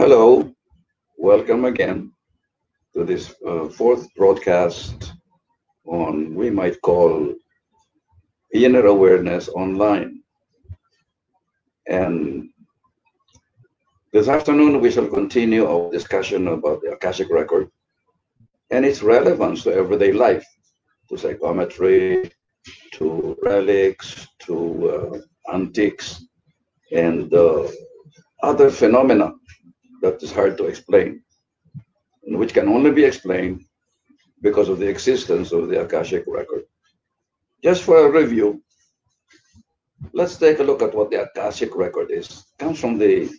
Hello, welcome again to this fourth broadcast on we might call inner awareness online. And this afternoon we shall continue our discussion about the Akashic record and its relevance to everyday life, to psychometry, to relics, to antiques, and other phenomena that is hard to explain, and which can only be explained because of the existence of the Akashic record. Just for a review, let's take a look at what the Akashic record is. It comes from the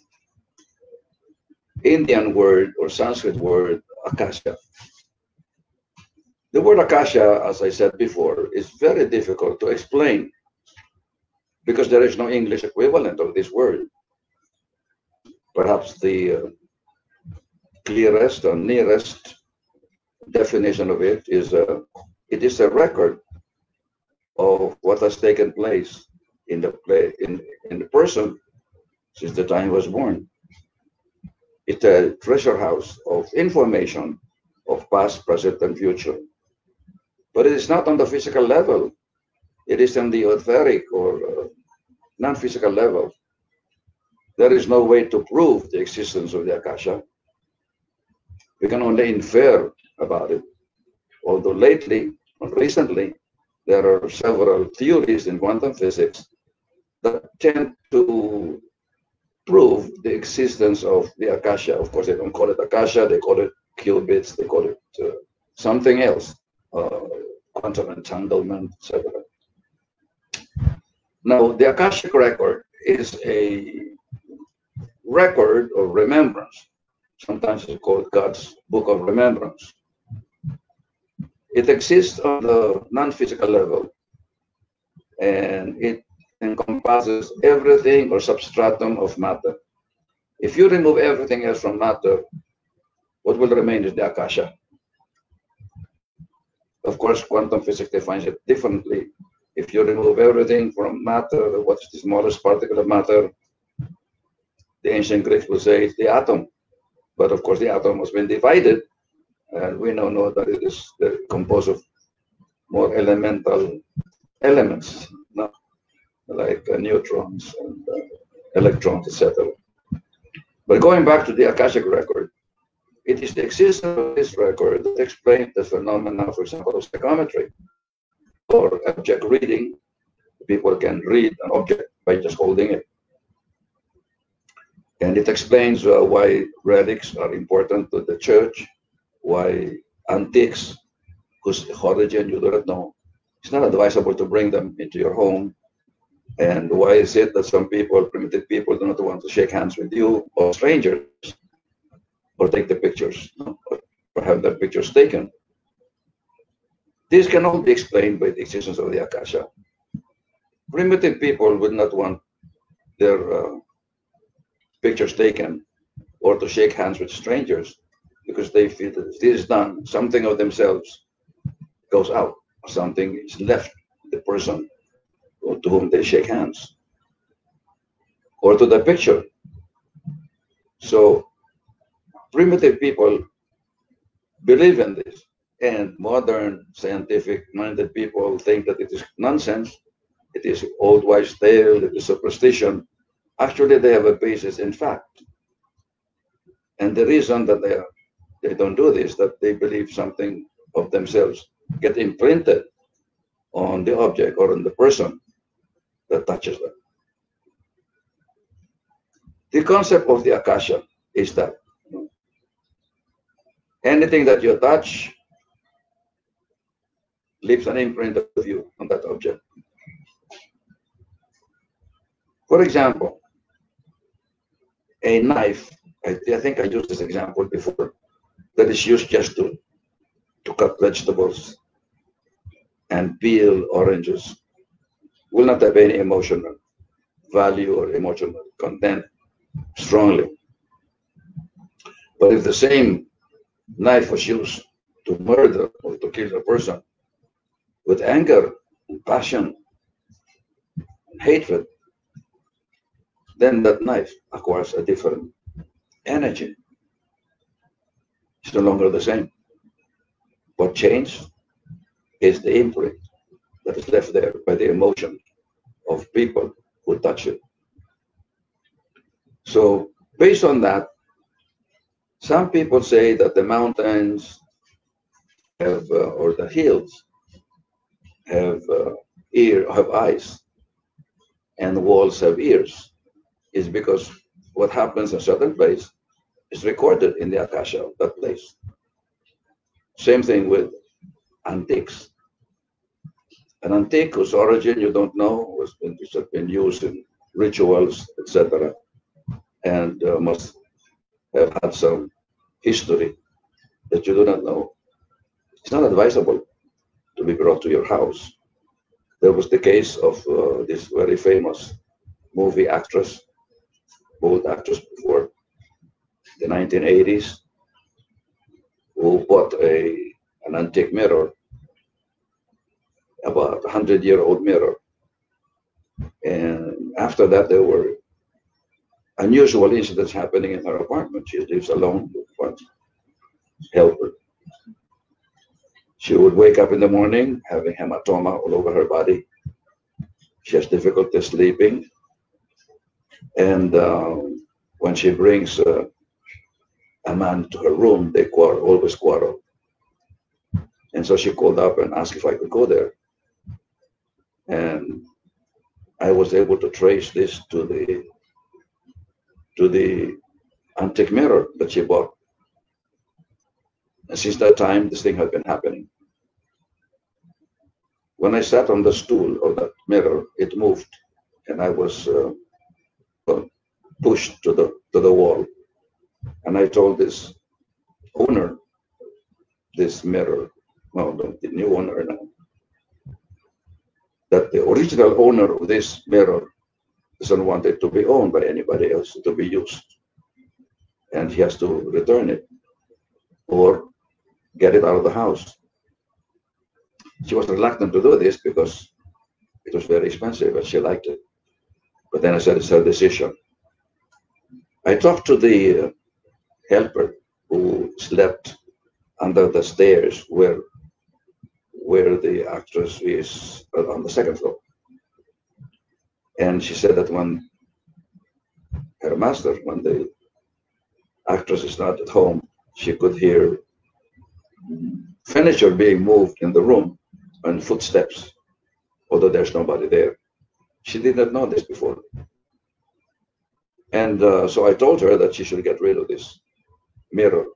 Indian word or Sanskrit word Akasha. The word Akasha, as I said before, is very difficult to explain because there is no English equivalent of this word. Perhaps the clearest or nearest definition of it is it is a record of what has taken place in the person since the time he was born. It's a treasure house of information of past, present, and future. But it is not on the physical level. It is on the etheric or non-physical level. There is no way to prove the existence of the Akasha. We can only infer about it. Although recently, there are several theories in quantum physics that tend to prove the existence of the Akasha. Of course, they don't call it Akasha, they call it qubits, they call it something else, quantum entanglement, etc. Now, the Akashic record is a record of remembrance. Sometimes it's called God's Book of Remembrance. It exists on the non-physical level, and it encompasses everything or substratum of matter. If you remove everything else from matter, what will remain is the Akasha. Of course, quantum physics defines it differently. If you remove everything from matter, what's the smallest particle of matter? The ancient Greeks will say it's the atom. But of course, the atom has been divided, and we now know that it is composed of more elemental elements, like neutrons and electrons, etc. But going back to the Akashic record, it is the existence of this record that explains the phenomena, for example, of psychometry or object reading. People can read an object by just holding it. And it explains why relics are important to the church, why antiques, whose origin you do not know, it's not advisable to bring them into your home. And why is it that some people, primitive people, do not want to shake hands with you or strangers or take the pictures or have their pictures taken? This can all be explained by the existence of the Akasha. Primitive people would not want their pictures taken or to shake hands with strangers because they feel that if this is done, something of themselves goes out, something is left the person to whom they shake hands or to the picture. So primitive people believe in this, and modern scientific-minded people think that it is nonsense, it is old wives' tale, it is superstition. Actually, they have a basis in fact. And the reason that they don't do this, that they believe something of themselves get imprinted on the object or on the person that touches them. The concept of the Akasha is that anything that you touch leaves an imprint of you on that object. For example, a knife, I think I used this example before, that is used just to cut vegetables and peel oranges will not have any emotional value or emotional content strongly. But if the same knife was used to murder or to kill a person with anger and passion and hatred, then that knife acquires a different energy. It's no longer the same. What changed is the imprint that is left there by the emotion of people who touch it. So based on that, some people say that the mountains have, or the hills have have eyes, and the walls have ears. Is because what happens in a certain place is recorded in the Akasha of that place. Same thing with antiques. An antique whose origin you don't know, which has been used in rituals, etc., and must have had some history that you do not know. It's not advisable to be brought to your house. There was the case of this very famous movie actress, old actress before the 1980s, who bought an antique mirror, about 100-year-old mirror. And after that, there were unusual incidents happening in her apartment. She lives alone with one helper. She would wake up in the morning having hematoma all over her body. She has difficulty sleeping. And when she brings a man to her room, they always quarrel. And so she called up and asked if I could go there. And I was able to trace this to the antique mirror that she bought. And since that time, this thing had been happening. When I sat on the stool of that mirror, it moved, and I was pushed to the wall. And I told this owner, this mirror, well, the new owner now, that the original owner of this mirror doesn't want it to be owned by anybody else, to be used. And he has to return it or get it out of the house. She was reluctant to do this because it was very expensive and she liked it. But then I said, it's her decision. I talked to the helper who slept under the stairs where the actress is on the second floor. And she said that when her master, when the actress is not at home, she could hear furniture being moved in the room and footsteps, although there's nobody there. She did not know this before. And so I told her that she should get rid of this mirror.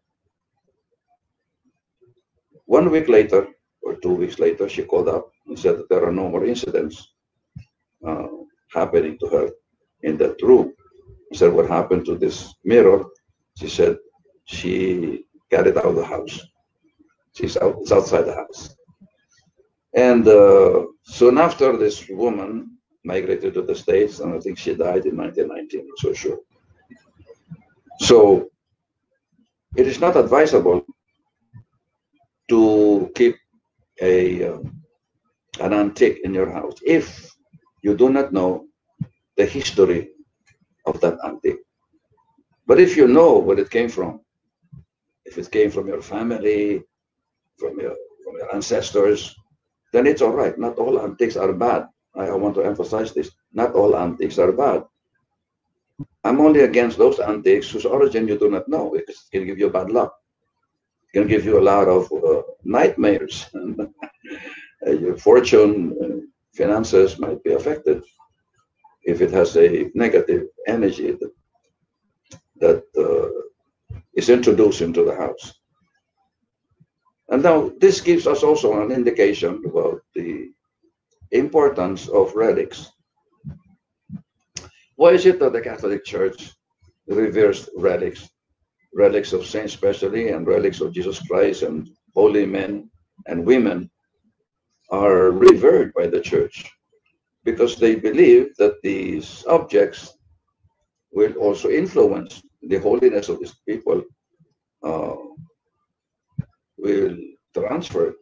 1 week later, or 2 weeks later, she called up and said that there are no more incidents happening to her in that room. I said, what happened to this mirror? She said, she got it out of the house. It's outside the house. And soon after, this woman migrated to the States, and I think she died in 1919, I'm so sure. So it is not advisable to keep an antique in your house if you do not know the history of that antique. But if you know where it came from, if it came from your family, from your ancestors, then it's all right. Not all antiques are bad. I want to emphasize this. Not all antiques are bad. I'm only against those antiques whose origin you do not know, because it can give you bad luck. It can give you a lot of nightmares. Your fortune, finances might be affected if it has a negative energy that is introduced into the house. And now this gives us also an indication about the importance of relics. Why is it that the Catholic Church reveres relics? Relics of saints especially, and relics of Jesus Christ and holy men and women are revered by the Church because they believe that these objects will also influence the holiness of these people, will transfer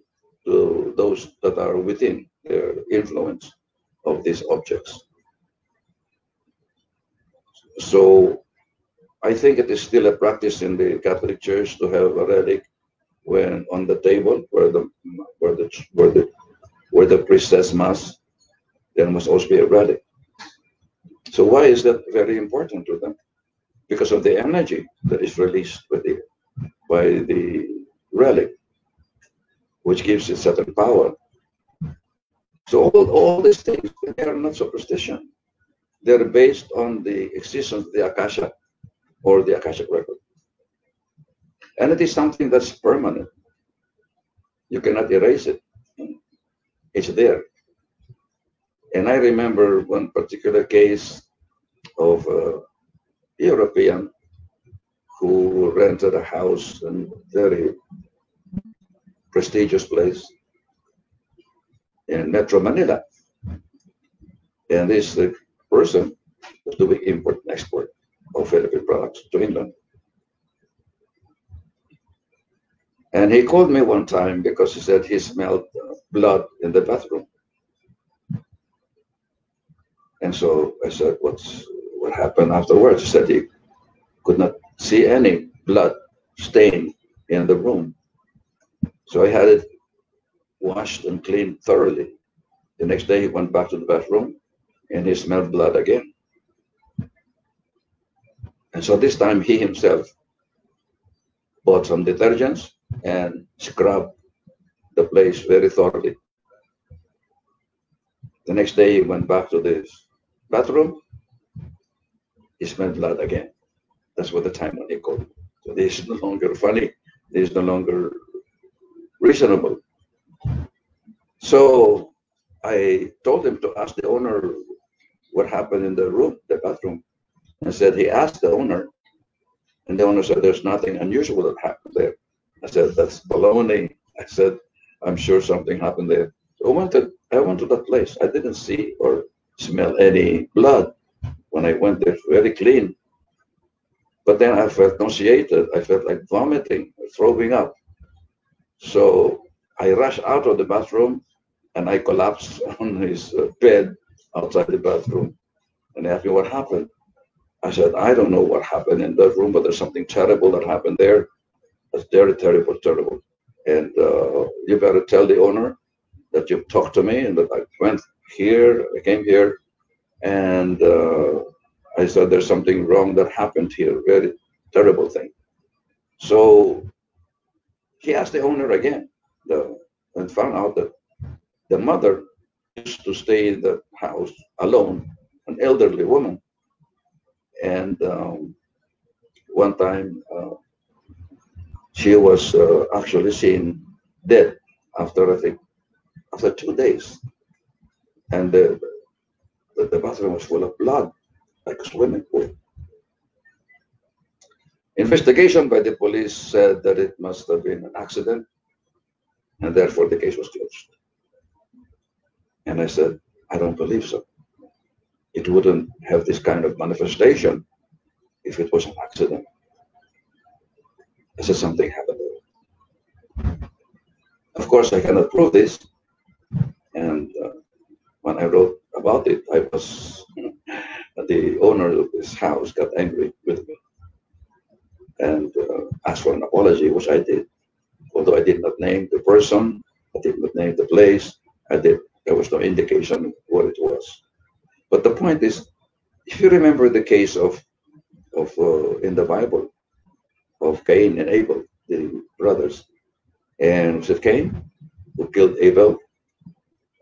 to those that are within their influence of these objects. So I think it is still a practice in the Catholic Church to have a relic when on the table where the priest says mass. There must also be a relic. So why is that very important to them? Because of the energy that is released by the relic, which gives it certain power. So all these things, they are not superstition. They're based on the existence of the Akasha or the Akashic record. And it is something that's permanent. You cannot erase it. It's there. And I remember one particular case of a European who rented a house in a very prestigious place in Metro Manila. And this person was doing import and export of Philippine products to England. And he called me one time because he said he smelled blood in the bathroom. And so I said, what happened afterwards? He said he could not see any blood stain in the room. So I had it washed and cleaned thoroughly. The next day he went back to the bathroom and he smelled blood again. And so this time he himself bought some detergents and scrubbed the place very thoroughly. The next day he went back to the bathroom, he smelled blood again. That's what the time when he called. So this is no longer funny, this is no longer reasonable. So I told him to ask the owner what happened in the room, the bathroom. And said he asked the owner, and the owner said there's nothing unusual that happened there. I said, that's baloney. I said, I'm sure something happened there. So I went to that place. I didn't see or smell any blood when I went there, very clean. But then I felt nauseated. I felt like vomiting, throwing up. So I rushed out of the bathroom and I collapsed on his bed outside the bathroom. And he asked me what happened. I said, I don't know what happened in that room, but there's something terrible that happened there. That's very terrible, terrible. And you better tell the owner that you've talked to me and that I went here, I came here, and I said there's something wrong that happened here, very terrible thing. So he asked the owner again and found out that the mother used to stay in the house alone, an elderly woman. And one time she was actually seen dead after, I think, after 2 days. And the bathroom was full of blood, like a swimming pool. Investigation by the police said that it must have been an accident, and therefore the case was closed. And I said, I don't believe so. It wouldn't have this kind of manifestation if it was an accident. I said something happened there. Of course, I cannot prove this. And when I wrote about it, I was, the owner of this house got angry with me and asked for an apology, which I did. Although I did not name the person, I did not name the place, there was no indication of what it was. But the point is, if you remember the case of in the Bible of Cain and Abel, the brothers, and was it Cain who killed Abel,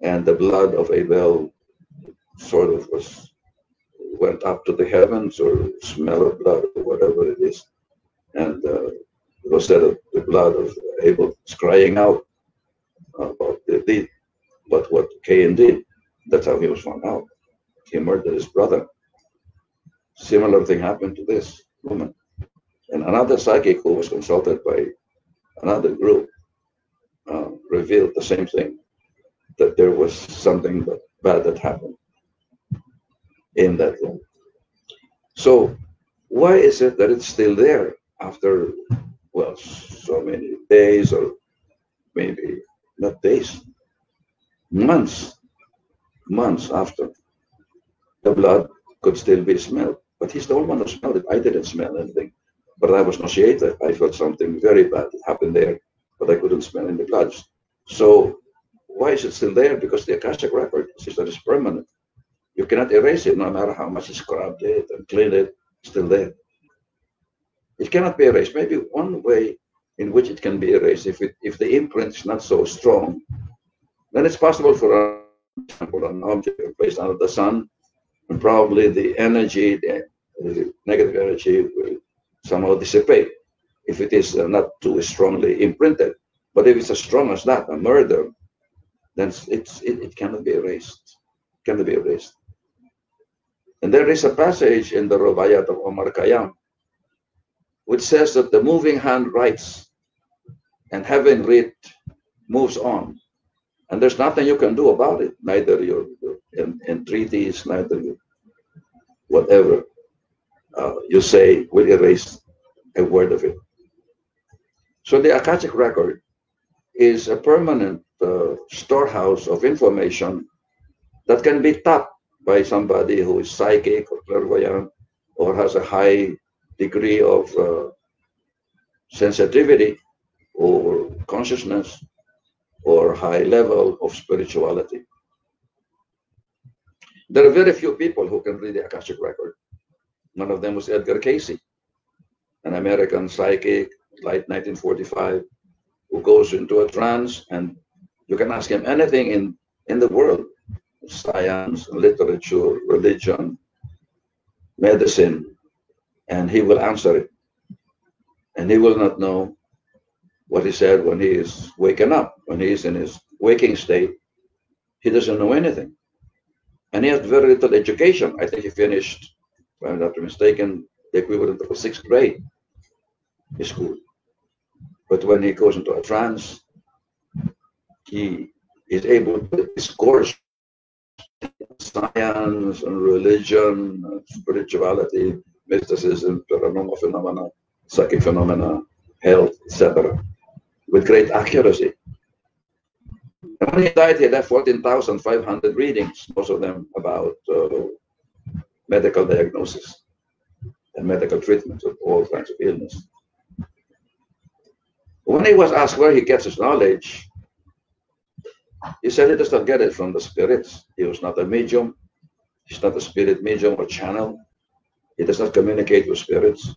and the blood of Abel sort of went up to the heavens, or smell of blood, or whatever it is, and it was said that the blood of Abel was crying out about the deed, but what Cain did, that's how he was found out. He murdered his brother. Similar thing happened to this woman. And another psychic who was consulted by another group revealed the same thing, that there was something bad that happened in that room. So why is it that it's still there after, well, so many days, or maybe not days, months after? The blood could still be smelled. But he's the only one who smelled it. I didn't smell anything, but I was nauseated. I felt something very bad happened there, but I couldn't smell any blood. So why is it still there? Because the Akashic record system is permanent. You cannot erase it, no matter how much you scrubbed it and cleaned it, it's still there. It cannot be erased. Maybe one way in which it can be erased, if the imprint is not so strong, then it's possible for an object placed under the sun, and probably the energy, the negative energy, will somehow dissipate if it is not too strongly imprinted. But if it's as strong as that, a murder, then it cannot be erased. It cannot be erased. And there is a passage in the Rubaiyat of Omar Khayyam which says that the moving hand writes and heaven writ moves on. And there's nothing you can do about it, neither your entreaties, neither whatever you say will erase a word of it. So the Akashic record is a permanent storehouse of information that can be tapped by somebody who is psychic or clairvoyant or has a high degree of sensitivity or consciousness or high level of spirituality. There are very few people who can read the Akashic record. One of them was Edgar Cayce, an American psychic, late 1945, who goes into a trance, and you can ask him anything in the world, science, literature, religion, medicine, and he will answer it. And he will not know what he said when he is waking up. When he is in his waking state, he doesn't know anything. And he has very little education. I think he finished, if I'm not mistaken, the equivalent of a 6th grade in school. But when he goes into a trance, he is able to discourse science and religion, and spirituality, mysticism, paranormal phenomena, psychic phenomena, health, etc., with great accuracy. And when he died, he left 14,500 readings, most of them about medical diagnosis and medical treatment of all kinds of illness. When he was asked where he gets his knowledge, he said he does not get it from the spirits. He was not a medium. He's not a spirit medium or channel. He does not communicate with spirits.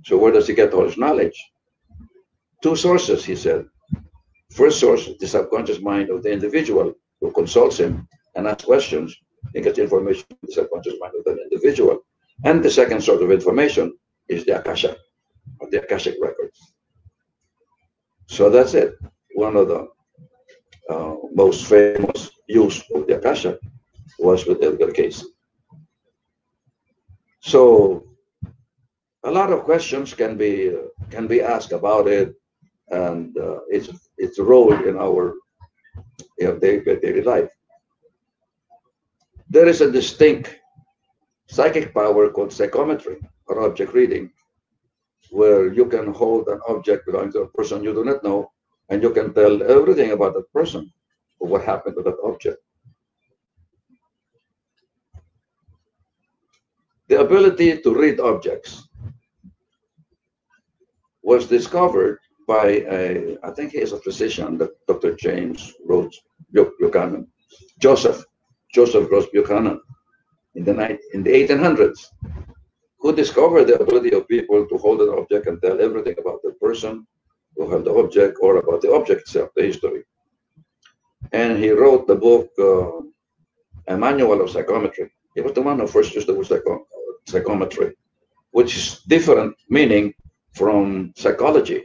So where does he get all his knowledge? 2 sources, he said. First source, the subconscious mind of the individual who consults him and asks questions. He gets information from the subconscious mind of that individual. And the second source of information is the Akasha, or the Akashic records. So that's it. One of the most famous use of the Akasha was with Edgar Cayce. So a lot of questions can be asked about it, and its role in our daily life. There is a distinct psychic power called psychometry, or object reading, where you can hold an object belonging to a person you do not know, and you can tell everything about that person or what happened to that object. The ability to read objects was discovered by I think he is a physician, Dr. James Rose Buchanan, Joseph Rose Buchanan, in the 1800s, who discovered the ability of people to hold an object and tell everything about the person who held the object or about the object itself, the history. And he wrote the book, A Manual of Psychometry. He was the one who first used the word psychometry, which is different meaning from psychology.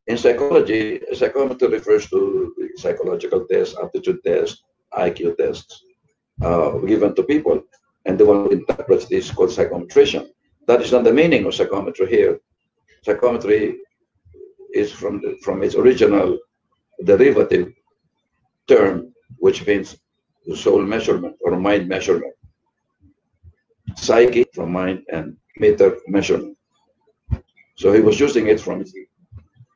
In psychology, psychometry refers to the psychological tests, aptitude tests, IQ tests given to people. And the one who interprets this is called psychometrician. That is not the meaning of psychometry here. Psychometry is from its original derivative term, which means soul measurement or mind measurement. Psyche from mind and meter measurement. So he was using it from its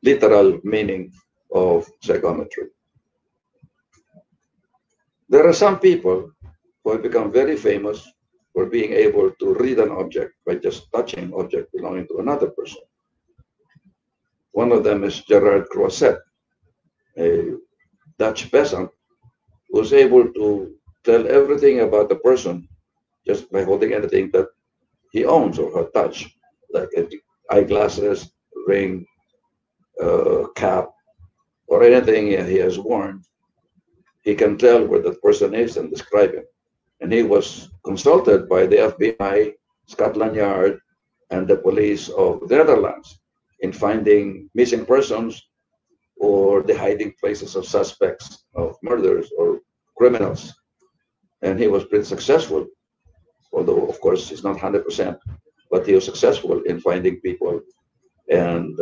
literal meaning of psychometry. There are some people who have become very famous for being able to read an object by just touching object belonging to another person. One of them is Gerard Croiset, a Dutch peasant who was able to tell everything about the person just by holding anything that he owns or has touched, like eyeglasses, ring, cap, or anything he has worn. He can tell where that person is and describe him. And he was consulted by the FBI, Scotland Yard, and the police of the Netherlands in finding missing persons or the hiding places of suspects of murders or criminals. And he was pretty successful, although of course he's not 100%, but he was successful in finding people and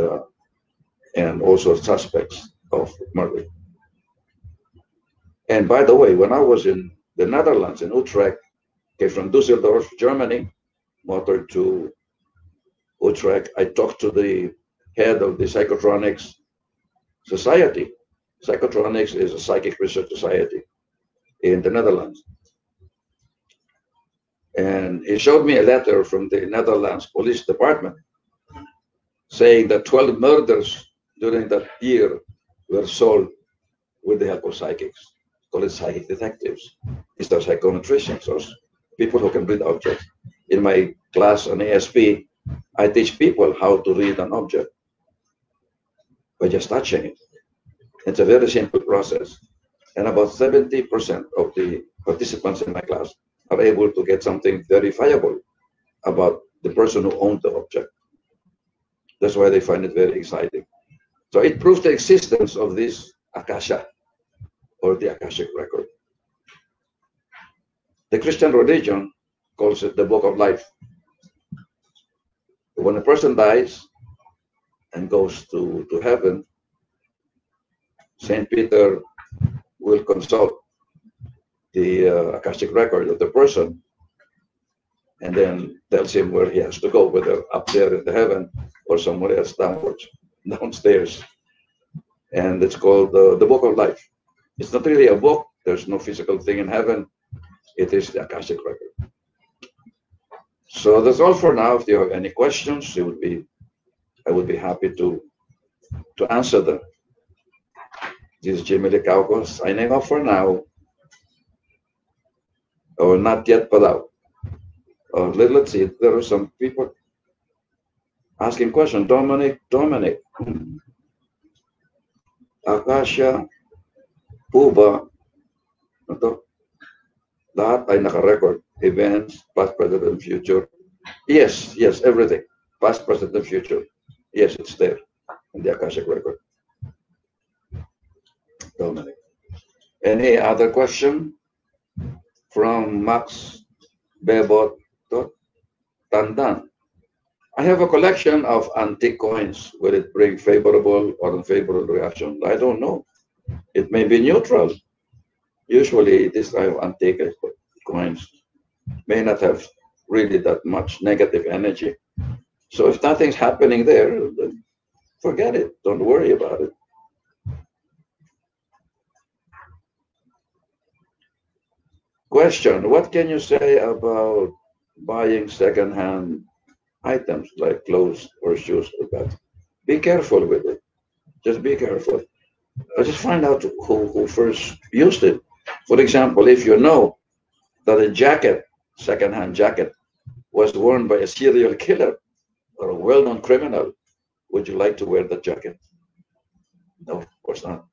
also suspects of murder. And by the way, when I was in the Netherlands, in Utrecht, came from Düsseldorf, Germany, motored to Utrecht, I talked to the head of the Psychotronics Society. Psychotronics is a psychic research society in the Netherlands. And he showed me a letter from the Netherlands Police Department saying that 12 murders during that year were solved with the help of psychics. Call it psychic detectives. These are psychometricians, or people who can read objects. In my class on ASP, I teach people how to read an object by just touching it. It's a very simple process. And about 70% of the participants in my class are able to get something verifiable about the person who owned the object. That's why they find it very exciting. So it proves the existence of this Akasha, or the Akashic record. The Christian religion calls it the book of life. When a person dies and goes to heaven, St. Peter will consult the Akashic record of the person and then tells him where he has to go, whether up there in the heaven or somewhere else downstairs. And it's called the book of life. It's not really a book. There's no physical thing in heaven. It is the Akashic record. So that's all for now. If you have any questions, I would be happy to answer them. This is Jimmy Licauco signing off for now. Or not yet, but out. Let's see. There are some people asking questions. Dominic. Akasha po ba? Ito, lahat ay naka-record. Events, past, present, and future. Yes, everything. Past, present, and future. Yes, it's there in the Akashic record. Dominic. Any other question? From Max Bebot Tandan. I have a collection of antique coins. Will it bring favorable or unfavorable reaction? I don't know. It may be neutral. Usually, this type of antique coins may not have really that much negative energy. So if nothing's happening there, then forget it. Don't worry about it. Question, what can you say about buying second-hand items like clothes or shoes or that? Be careful with it. Just be careful. Just find out who first used it. For example, if you know that a jacket, second-hand jacket, was worn by a serial killer or a well-known criminal, would you like to wear that jacket? No, of course not.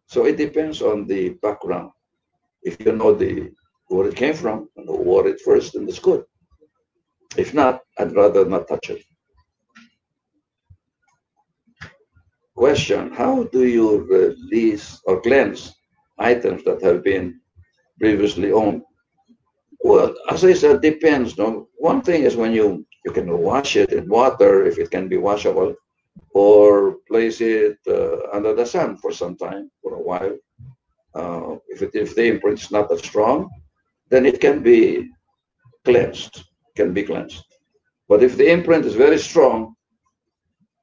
So it depends on the background. If you know where it came from and who wore it first, then it's good. If not, I'd rather not touch it. Question, how do you release or cleanse items that have been previously owned? Well, as I said, depends. No? One thing is when you can wash it in water if it can be washable, or place it under the sun for some time, for a while. If the imprint is not that strong, then it can be cleansed. But if the imprint is very strong,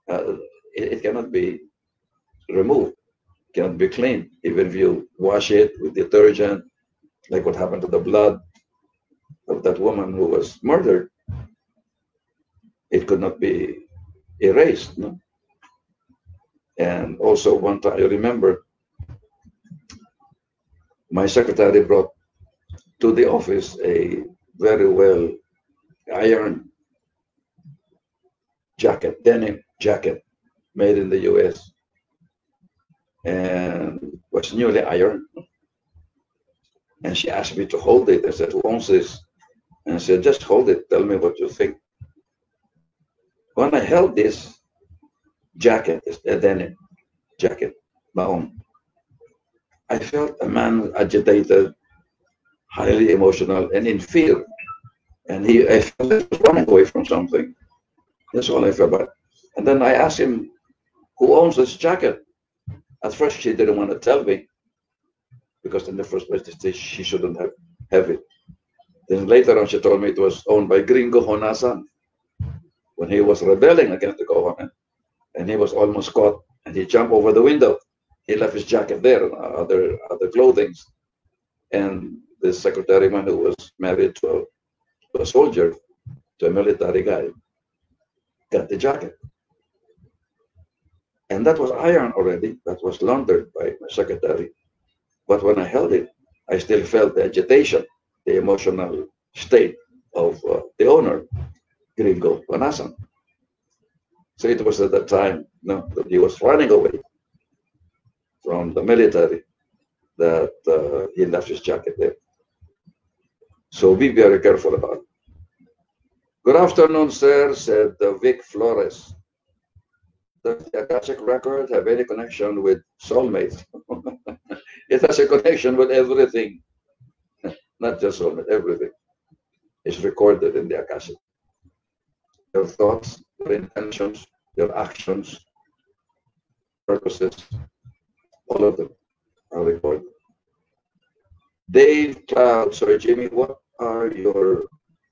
it cannot be removed. It cannot be cleaned. Even if you wash it with detergent, like what happened to the blood, of that woman who was murdered, it could not be erased. No? And also one time, I remember my secretary brought to the office a very well ironed jacket, denim jacket made in the US, and was newly ironed. And she asked me to hold it. I said, "Who owns this?" And I said, "Just hold it. Tell me what you think." When I held this jacket, a denim jacket, baon, I felt a man agitated, highly emotional, and in fear. And I felt he was running away from something. That's all I felt about. And then I asked him, "Who owns this jacket?" At first, she didn't want to tell me, because in the first place, she shouldn't have it. Then later on, she told me it was owned by Gringo Honasan when he was rebelling against the government. And he was almost caught, and he jumped over the window. He left his jacket there, other clothing. And the secretaryman who was married to a soldier, to a military guy, got the jacket. And that was iron already. That was laundered by my secretary. But when I held it, I still felt the agitation, the emotional state of the owner, Gringo Panasan. So it was at that time that he was running away from the military that he left his jacket there. So be very careful about it. "Good afternoon, sir," said Vic Flores. "Does the Akashic record have any connection with soulmates?" It has a connection with everything, not just soulmate, everything. It's recorded in the Akashic. Your thoughts, your intentions, your actions, purposes, all of them are recorded. Dave Cloud, Sir Jimmy, what are your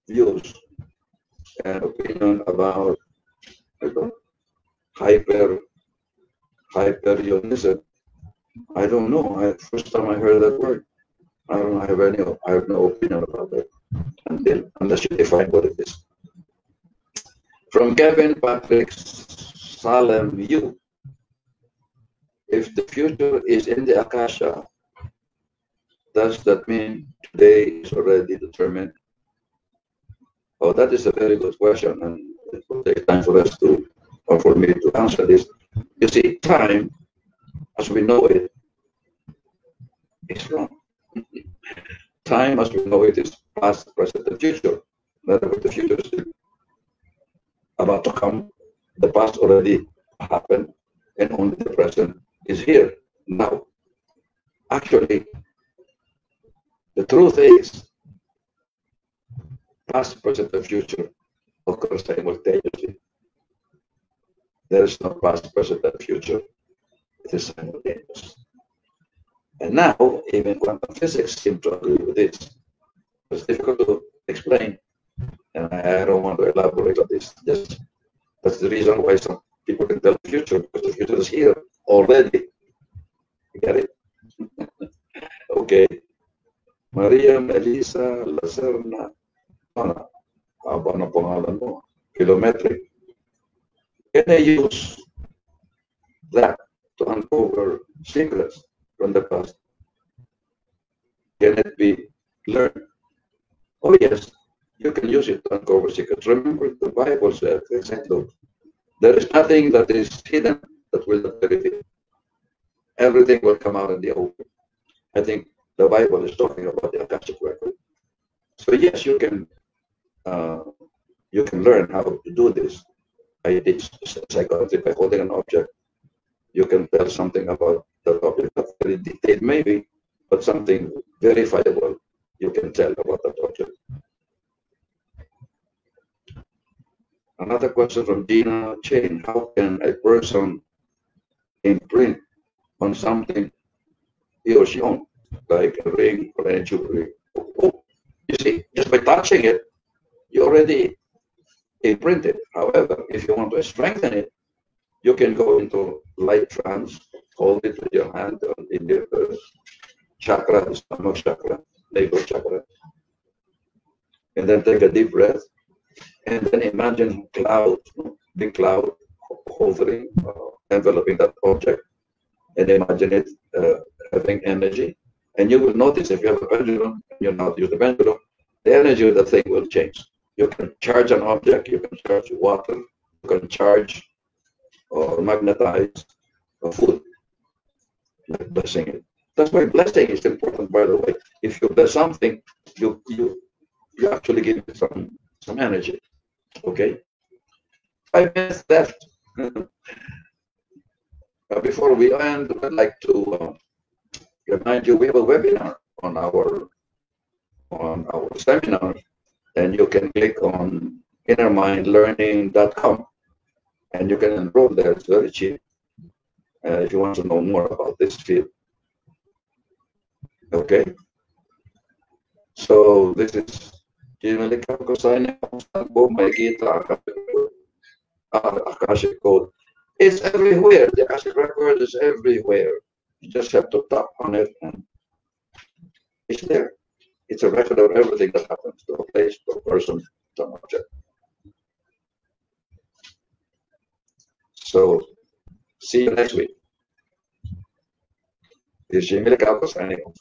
views and opinion about hyperionism? I don't know. First time I heard that word. I have no opinion about that unless you define what it is. From Kevin Patrick Salem, you. If the future is in the Akasha, does that mean today is already determined? Oh, that is a very good question, and it will take time for us to, or for me to answer this. You see, time, as we know it, is wrong. Time, as we know it, is past, present, and future. In other words, the future is still about to come. The past already happened, and only the present is here now. Actually, the truth is, past, present, and future occur simultaneously. There is no past, present, and future. It is simultaneous. And now, even quantum physics seem to agree with this. It's difficult to explain, and I don't want to elaborate on this. Just that's the reason why some people can tell the future, because the future is here already. You get it? Okay. Maria Melissa Lacerna. Haba na pangalan mo. Psychometry. Can I use that to uncover secrets from the past? Can it be learned? Oh yes, you can use it to uncover secrets. Remember, the Bible says exactly, there is nothing that is hidden that will not be revealed. Everything will come out in the open. I think the Bible is talking about the Akashic record. So yes, you can learn how to do this. I teach psychometry by holding an object. You can tell something about the object, not very detailed maybe, but something verifiable you can tell about that object. Another question from Dina Chain. How can a person imprint on something he or she owns, like a ring or any jewelry? Oh, you see, just by touching it, you already imprint it. However, if you want to strengthen it, you can go into light trance, hold it with your hand in the chakra, the stomach chakra, navel chakra, And then take a deep breath. And then imagine cloud, big cloud hovering, enveloping that object. And imagine it having energy. And you will notice if you have a pendulum and you not use the pendulum, the energy of the thing will change. You can charge an object, you can charge water, you can charge or magnetize a food, like blessing it. That's why blessing is important, by the way. If you bless something, you actually give it some energy. Okay? 5 minutes left. Before we end, I'd like to remind you we have a webinar on our seminar, and you can click on innermindlearning.com and you can enroll there. It's very cheap if you want to know more about this field. Okay, so this is Licauco signing off. Akashic code. It's everywhere. The Akashic record is everywhere. You just have to tap on it and it's there. It's a record of everything that happens to a place, to a person, to an object. So, see you next week. This is Licauco signing off.